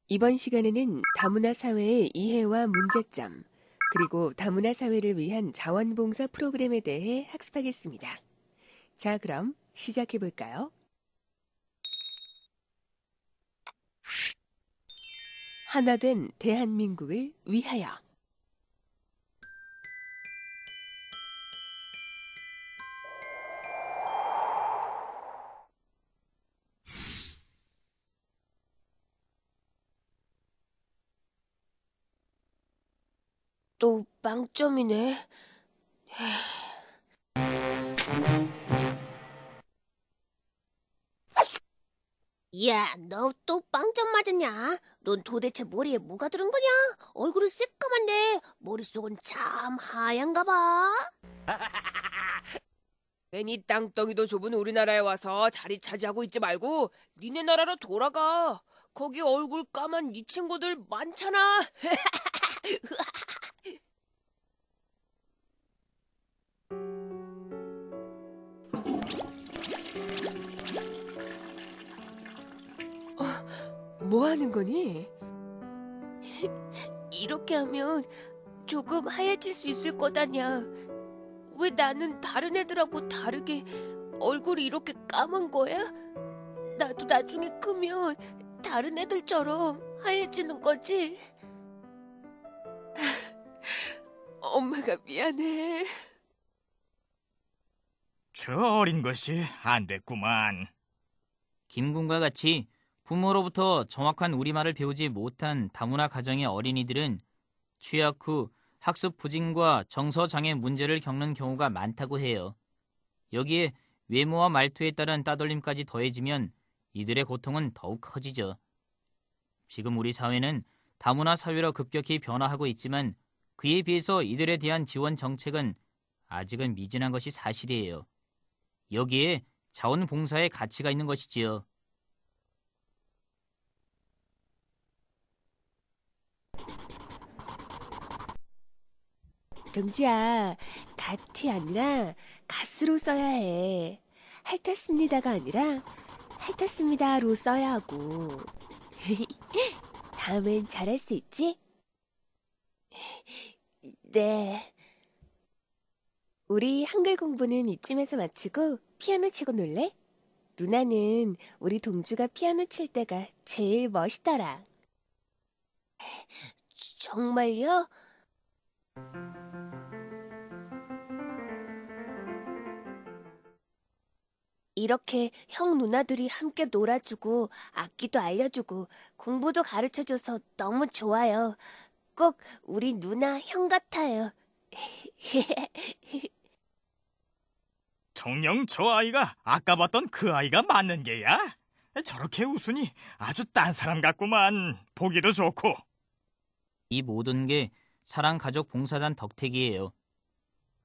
이번 시간에는 다문화 사회의 이해와 문제점, 그리고 다문화 사회를 위한 자원봉사 프로그램에 대해 학습하겠습니다. 자, 그럼 시작해 볼까요? 하나된 대한민국을 위하여. 또 빵점이네. 야, 너 또 빵점 맞았냐? 넌 도대체 머리에 뭐가 들은 거냐? 얼굴은 새까만데 머릿속은 참 하얀가 봐. 괜히 땅덩이도 좁은 우리나라에 와서 자리 차지하고 있지 말고 니네 나라로 돌아가. 거기 얼굴 까만 네 친구들 많잖아. 뭐 하는 거니? 이렇게 하면 조금 하얘질 수 있을 거다냐. 왜 나는 다른 애들하고 다르게 얼굴이 이렇게 까만 거야? 나도 나중에 크면 다른 애들처럼 하얘지는 거지? 엄마가 미안해. 저 어린 것이 안 됐구만. 김군과 같이 부모로부터 정확한 우리말을 배우지 못한 다문화 가정의 어린이들은 취학 후 학습 부진과 정서장애 문제를 겪는 경우가 많다고 해요. 여기에 외모와 말투에 따른 따돌림까지 더해지면 이들의 고통은 더욱 커지죠. 지금 우리 사회는 다문화 사회로 급격히 변화하고 있지만 그에 비해서 이들에 대한 지원 정책은 아직은 미진한 것이 사실이에요. 여기에 자원봉사의 가치가 있는 것이지요. 동지야, 갓이 아니라 갓으로 써야 해. 핥았습니다가 아니라 핥았습니다로 써야 하고. 다음엔 잘할 수 있지? 네. 우리 한글 공부는 이쯤에서 마치고 피아노 치고 놀래? 누나는 우리 동주가 피아노 칠 때가 제일 멋있더라. 정말요? 이렇게 형 누나들이 함께 놀아주고 악기도 알려주고 공부도 가르쳐줘서 너무 좋아요. 꼭 우리 누나 형 같아요. 정녕 저 아이가 아까 봤던 그 아이가 맞는 게야? 저렇게 웃으니 아주 딴 사람 같구만. 보기도 좋고. 이 모든 게 사랑가족봉사단 덕택이에요.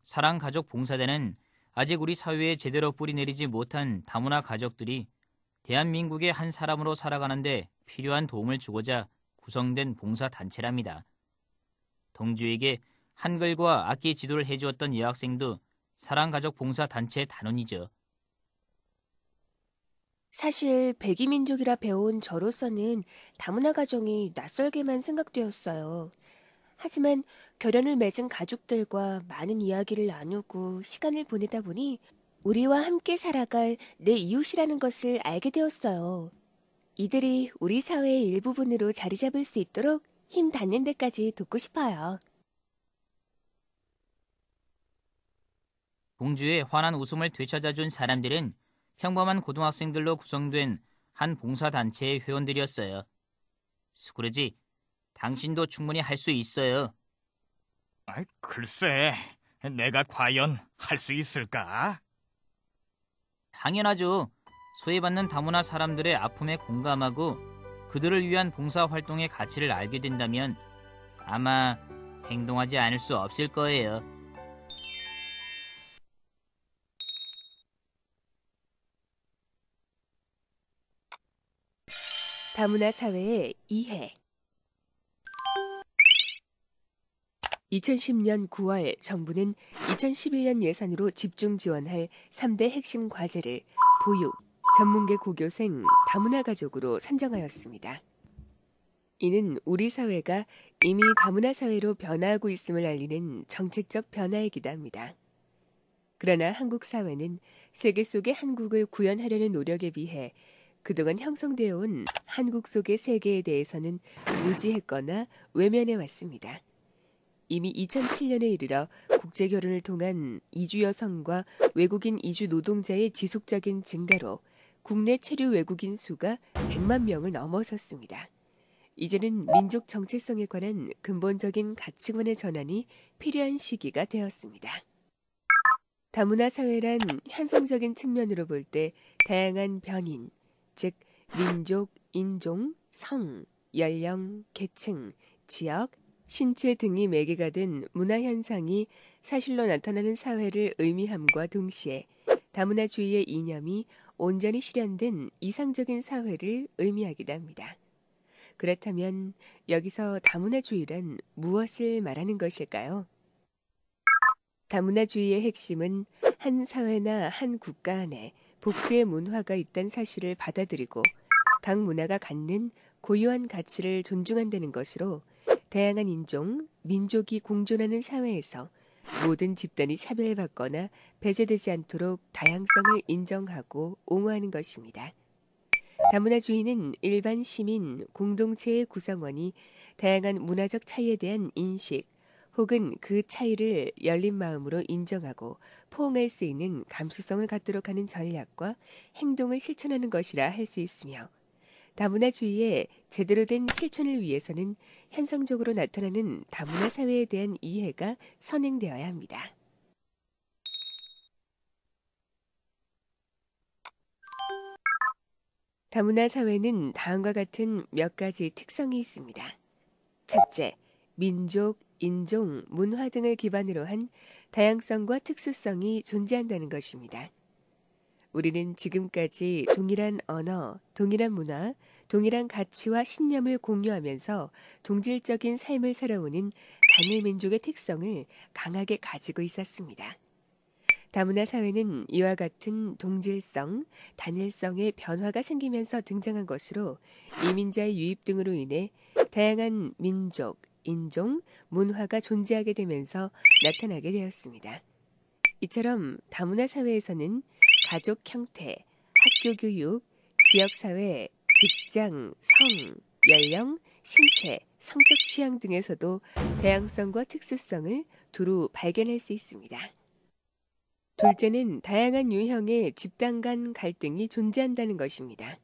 사랑가족봉사단은 아직 우리 사회에 제대로 뿌리내리지 못한 다문화 가족들이 대한민국의 한 사람으로 살아가는데 필요한 도움을 주고자 구성된 봉사단체랍니다. 동주에게 한글과 악기 지도를 해주었던 여학생도 사랑가족봉사단체 단원이죠. 사실 백이민족이라 배운 저로서는 다문화 가정이 낯설게만 생각되었어요. 하지만 결연을 맺은 가족들과 많은 이야기를 나누고 시간을 보내다 보니 우리와 함께 살아갈 내 이웃이라는 것을 알게 되었어요. 이들이 우리 사회의 일부분으로 자리 잡을 수 있도록 힘 닿는 데까지 돕고 싶어요. 동주의 환한 웃음을 되찾아준 사람들은 평범한 고등학생들로 구성된 한 봉사단체의 회원들이었어요. 스크루지, 당신도 충분히 할 수 있어요. 글쎄, 내가 과연 할 수 있을까? 당연하죠. 소외받는 다문화 사람들의 아픔에 공감하고 그들을 위한 봉사활동의 가치를 알게 된다면 아마 행동하지 않을 수 없을 거예요. 다문화 사회의 이해. 2010년 9월 정부는 2011년 예산으로 집중 지원할 3대 핵심 과제를 보육, 전문계 고교생, 다문화 가족으로 선정하였습니다. 이는 우리 사회가 이미 다문화 사회로 변화하고 있음을 알리는 정책적 변화이기도 합니다. 그러나 한국 사회는 세계 속의 한국을 구현하려는 노력에 비해 그동안 형성되어 온 한국 속의 세계에 대해서는 무지했거나 외면해 왔습니다. 이미 2007년에 이르러 국제 결혼을 통한 이주 여성과 외국인 이주 노동자의 지속적인 증가로 국내 체류 외국인 수가 100만 명을 넘어섰습니다. 이제는 민족 정체성에 관한 근본적인 가치관의 전환이 필요한 시기가 되었습니다. 다문화 사회란 현상적인 측면으로 볼 때 다양한 변인, 즉 민족, 인종, 성, 연령, 계층, 지역, 신체 등이 매개가 된 문화 현상이 사실로 나타나는 사회를 의미함과 동시에 다문화주의의 이념이 온전히 실현된 이상적인 사회를 의미하기도 합니다. 그렇다면 여기서 다문화주의란 무엇을 말하는 것일까요? 다문화주의의 핵심은 한 사회나 한 국가 안에 복수의 문화가 있다는 사실을 받아들이고 각 문화가 갖는 고유한 가치를 존중한다는 것으로 다양한 인종, 민족이 공존하는 사회에서 모든 집단이 차별받거나 배제되지 않도록 다양성을 인정하고 옹호하는 것입니다. 다문화주의는 일반 시민, 공동체의 구성원이 다양한 문화적 차이에 대한 인식 혹은 그 차이를 열린 마음으로 인정하고 포용할 수 있는 감수성을 갖도록 하는 전략과 행동을 실천하는 것이라 할 수 있으며 다문화주의의 제대로 된 실천을 위해서는 현상적으로 나타나는 다문화 사회에 대한 이해가 선행되어야 합니다. 다문화 사회는 다음과 같은 몇 가지 특성이 있습니다. 첫째, 민족, 인종, 문화 등을 기반으로 한 다양성과 특수성이 존재한다는 것입니다. 우리는 지금까지 동일한 언어, 동일한 문화, 동일한 가치와 신념을 공유하면서 동질적인 삶을 살아오는 단일 민족의 특성을 강하게 가지고 있었습니다. 다문화 사회는 이와 같은 동질성, 단일성의 변화가 생기면서 등장한 것으로 이민자의 유입 등으로 인해 다양한 민족, 인종, 문화가 존재하게 되면서 나타나게 되었습니다. 이처럼 다문화 사회에서는 가족 형태, 학교 교육, 지역사회, 직장, 성, 연령, 신체, 성적 취향 등에서도 다양성과 특수성을 두루 발견할 수 있습니다. 둘째는 다양한 유형의 집단 간 갈등이 존재한다는 것입니다.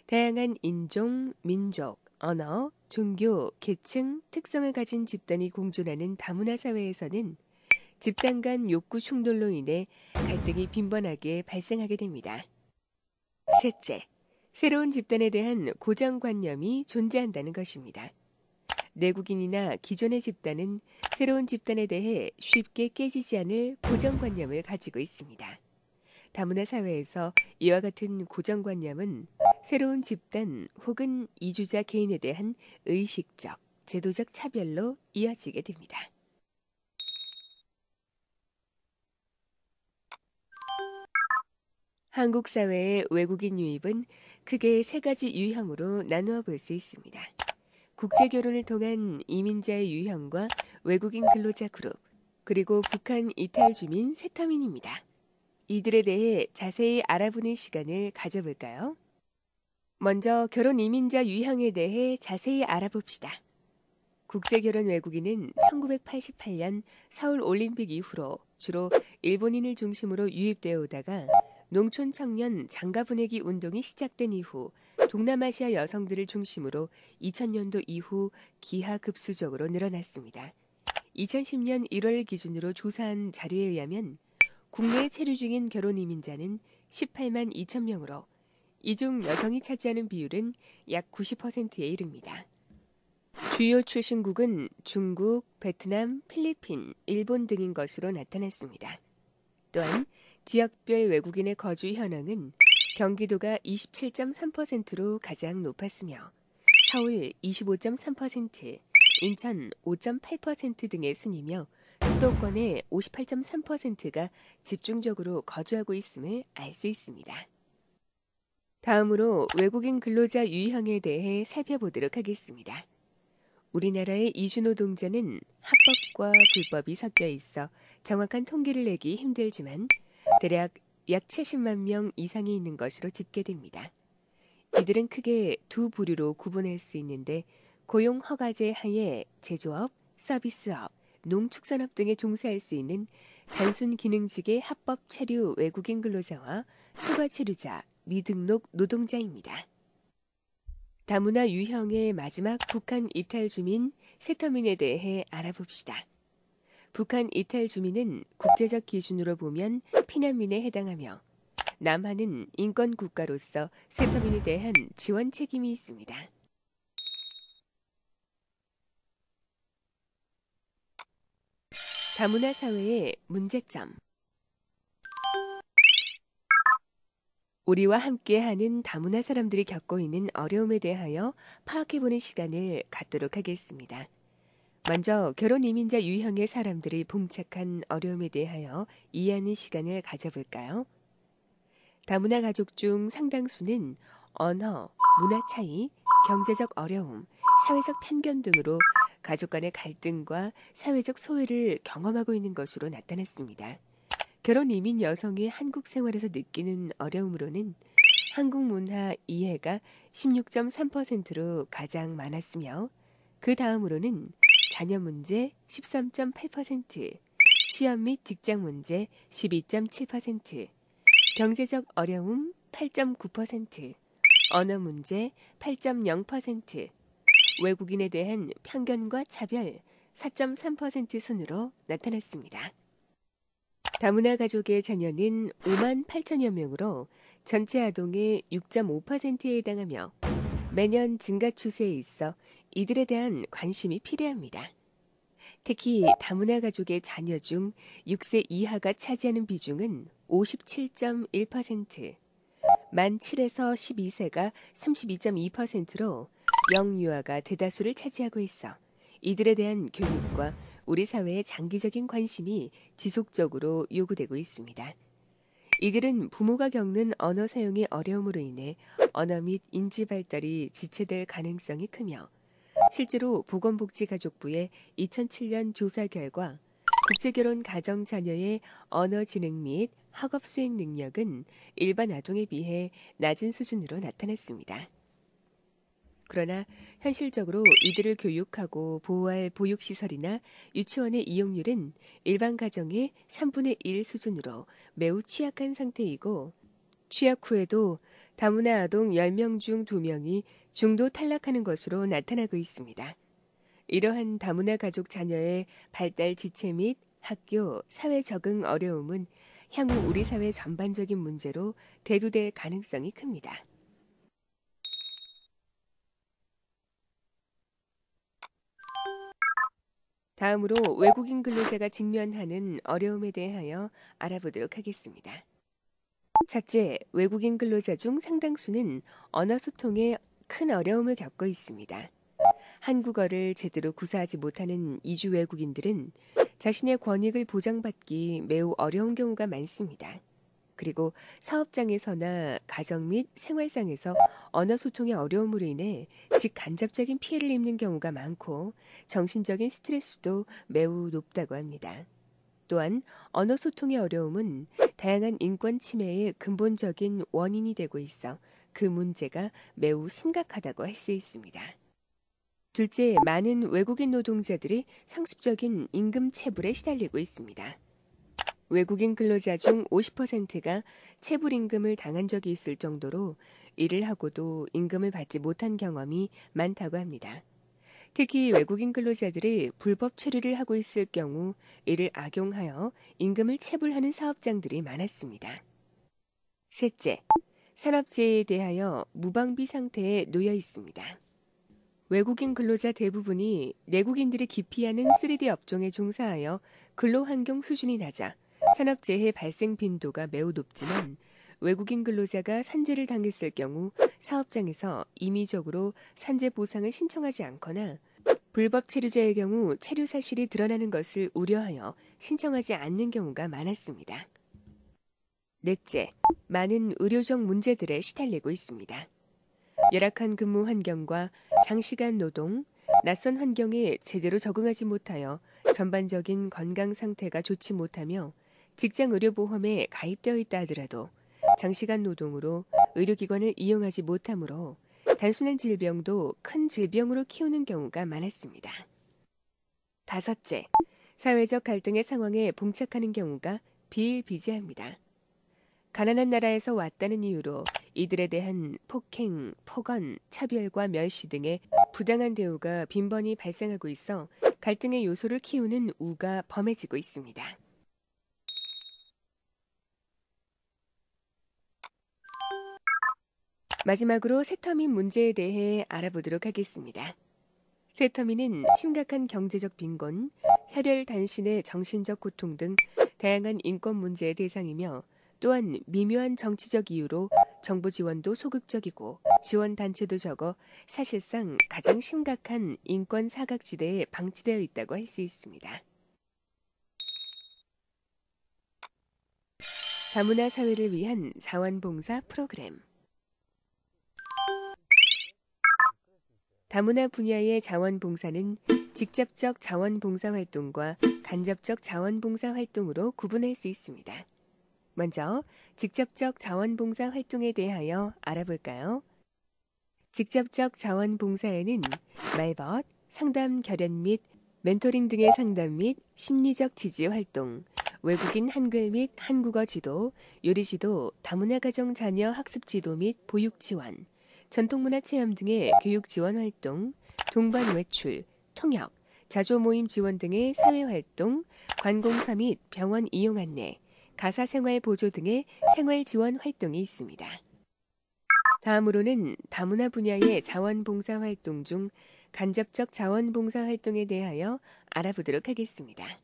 다양한 인종, 민족, 언어, 종교, 계층, 특성을 가진 집단이 공존하는 다문화 사회에서는 집단 간 욕구 충돌로 인해 갈등이 빈번하게 발생하게 됩니다. 셋째, 새로운 집단에 대한 고정관념이 존재한다는 것입니다. 내국인이나 기존의 집단은 새로운 집단에 대해 쉽게 깨지지 않을 고정관념을 가지고 있습니다. 다문화 사회에서 이와 같은 고정관념은 새로운 집단 혹은 이주자 개인에 대한 의식적, 제도적 차별로 이어지게 됩니다. 한국 사회의 외국인 유입은 크게 세 가지 유형으로 나누어 볼 수 있습니다. 국제 결혼을 통한 이민자의 유형과 외국인 근로자 그룹, 그리고 북한 이탈 주민 세터민입니다. 이들에 대해 자세히 알아보는 시간을 가져볼까요? 먼저 결혼 이민자 유형에 대해 자세히 알아봅시다. 국제 결혼 외국인은 1988년 서울 올림픽 이후로 주로 일본인을 중심으로 유입되어 오다가 농촌 청년 장가 보내기 운동이 시작된 이후 동남아시아 여성들을 중심으로 2000년도 이후 기하급수적으로 늘어났습니다. 2010년 1월 기준으로 조사한 자료에 의하면 국내에 체류 중인 결혼 이민자는 18만 2천 명으로 이 중 여성이 차지하는 비율은 약 90%에 이릅니다. 주요 출신국은 중국, 베트남, 필리핀, 일본 등인 것으로 나타났습니다. 또한 지역별 외국인의 거주 현황은 경기도가 27.3%로 가장 높았으며 서울 25.3%, 인천 5.8% 등의 순이며 수도권의 58.3%가 집중적으로 거주하고 있음을 알 수 있습니다. 다음으로 외국인 근로자 유형에 대해 살펴보도록 하겠습니다. 우리나라의 이주노동자는 합법과 불법이 섞여 있어 정확한 통계를 내기 힘들지만 대략 약 70만 명 이상이 있는 것으로 집계됩니다. 이들은 크게 두 부류로 구분할 수 있는데 고용 허가제 하에 제조업, 서비스업, 농축산업 등에 종사할 수 있는 단순 기능직의 합법 체류 외국인 근로자와 초과 체류자, 미등록 노동자입니다. 다문화 유형의 마지막 북한 이탈 주민 세터민에 대해 알아봅시다. 북한 이탈 주민은 국제적 기준으로 보면 피난민에 해당하며 남한은 인권 국가로서 세터민에 대한 지원 책임이 있습니다. 다문화 사회의 문제점. 우리와 함께하는 다문화 사람들이 겪고 있는 어려움에 대하여 파악해보는 시간을 갖도록 하겠습니다. 먼저 결혼 이민자 유형의 사람들이 봉착한 어려움에 대하여 이해하는 시간을 가져볼까요? 다문화 가족 중 상당수는 언어, 문화 차이, 경제적 어려움, 사회적 편견 등으로 가족 간의 갈등과 사회적 소외를 경험하고 있는 것으로 나타났습니다. 결혼 이민 여성이 한국 생활에서 느끼는 어려움으로는 한국 문화 이해가 16.3%로 가장 많았으며 그 다음으로는 자녀 문제 13.8%, 취업 및 직장 문제 12.7%, 경제적 어려움 8.9%, 언어 문제 8.0%, 외국인에 대한 편견과 차별 4.3% 순으로 나타났습니다. 다문화 가족의 자녀는 5만 8천여 명으로 전체 아동의 6.5%에 해당하며 매년 증가 추세에 있어 이들에 대한 관심이 필요합니다. 특히 다문화 가족의 자녀 중 6세 이하가 차지하는 비중은 57.1%, 만 7에서 12세가 32.2%로 영유아가 대다수를 차지하고 있어 이들에 대한 교육과 우리 사회의 장기적인 관심이 지속적으로 요구되고 있습니다. 이들은 부모가 겪는 언어 사용의 어려움으로 인해 언어 및 인지 발달이 지체될 가능성이 크며 실제로 보건복지가족부의 2007년 조사 결과 국제결혼 가정 자녀의 언어 지능 및 학업 수행 능력은 일반 아동에 비해 낮은 수준으로 나타났습니다. 그러나 현실적으로 이들을 교육하고 보호할 보육시설이나 유치원의 이용률은 일반 가정의 3분의 1 수준으로 매우 취약한 상태이고 취약 후에도 다문화 아동 10명 중 2명이 중도 탈락하는 것으로 나타나고 있습니다. 이러한 다문화 가족 자녀의 발달 지체 및 학교, 사회 적응 어려움은 향후 우리 사회 전반적인 문제로 대두될 가능성이 큽니다. 다음으로 외국인 근로자가 직면하는 어려움에 대하여 알아보도록 하겠습니다. 첫째, 외국인 근로자 중 상당수는 언어 소통에 큰 어려움을 겪고 있습니다. 한국어를 제대로 구사하지 못하는 이주 외국인들은 자신의 권익을 보장받기 매우 어려운 경우가 많습니다. 그리고 사업장에서나 가정 및 생활상에서 언어 소통의 어려움으로 인해 직간접적인 피해를 입는 경우가 많고 정신적인 스트레스도 매우 높다고 합니다. 또한 언어 소통의 어려움은 다양한 인권 침해의 근본적인 원인이 되고 있어 그 문제가 매우 심각하다고 할 수 있습니다. 둘째, 많은 외국인 노동자들이 상습적인 임금 체불에 시달리고 있습니다. 외국인 근로자 중 50%가 체불임금을 당한 적이 있을 정도로 일을 하고도 임금을 받지 못한 경험이 많다고 합니다. 특히 외국인 근로자들이 불법 체류를 하고 있을 경우 이를 악용하여 임금을 체불하는 사업장들이 많았습니다. 셋째, 산업재해에 대하여 무방비 상태에 놓여 있습니다. 외국인 근로자 대부분이 내국인들이 기피하는 3D 업종에 종사하여 근로환경 수준이 낮아 산업재해 발생 빈도가 매우 높지만 외국인 근로자가 산재를 당했을 경우 사업장에서 임의적으로 산재 보상을 신청하지 않거나 불법 체류자의 경우 체류 사실이 드러나는 것을 우려하여 신청하지 않는 경우가 많았습니다. 넷째, 많은 의료적 문제들에 시달리고 있습니다. 열악한 근무 환경과 장시간 노동, 낯선 환경에 제대로 적응하지 못하여 전반적인 건강 상태가 좋지 못하며 직장 의료보험에 가입되어 있다 하더라도 장시간 노동으로 의료기관을 이용하지 못하므로 단순한 질병도 큰 질병으로 키우는 경우가 많았습니다. 다섯째, 사회적 갈등의 상황에 봉착하는 경우가 비일비재합니다. 가난한 나라에서 왔다는 이유로 이들에 대한 폭행, 폭언, 차별과 멸시 등의 부당한 대우가 빈번히 발생하고 있어 갈등의 요소를 키우는 우가 범해지고 있습니다. 마지막으로 세터민 문제에 대해 알아보도록 하겠습니다. 세터민은 심각한 경제적 빈곤, 혈혈 단신의 정신적 고통 등 다양한 인권 문제의 대상이며 또한 미묘한 정치적 이유로 정부 지원도 소극적이고 지원 단체도 적어 사실상 가장 심각한 인권 사각지대에 방치되어 있다고 할 수 있습니다. 다문화 사회를 위한 자원봉사 프로그램. 다문화 분야의 자원봉사는 직접적 자원봉사 활동과 간접적 자원봉사 활동으로 구분할 수 있습니다. 먼저 직접적 자원봉사 활동에 대하여 알아볼까요? 직접적 자원봉사에는 말벗, 상담 결연 및 멘토링 등의 상담 및 심리적 지지 활동, 외국인 한글 및 한국어 지도, 요리 지도, 다문화 가정 자녀 학습 지도 및 보육 지원, 전통문화 체험 등의 교육 지원 활동, 동반 외출, 통역, 자조 모임 지원 등의 사회 활동, 관공서 및 병원 이용 안내, 가사생활 보조 등의 생활 지원 활동이 있습니다. 다음으로는 다문화 분야의 자원봉사 활동 중 간접적 자원봉사 활동에 대하여 알아보도록 하겠습니다.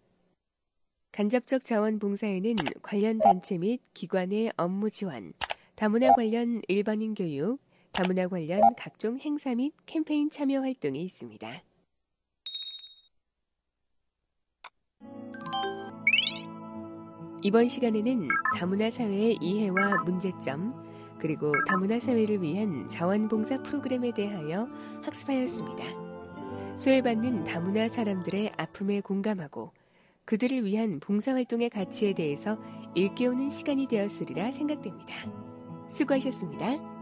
간접적 자원봉사에는 관련 단체 및 기관의 업무 지원, 다문화 관련 일반인 교육, 다문화 관련 각종 행사 및 캠페인 참여 활동이 있습니다. 이번 시간에는 다문화 사회의 이해와 문제점, 그리고 다문화 사회를 위한 자원봉사 프로그램에 대하여 학습하였습니다. 소외받는 다문화 사람들의 아픔에 공감하고 그들을 위한 봉사활동의 가치에 대해서 일깨우는 시간이 되었으리라 생각됩니다. 수고하셨습니다.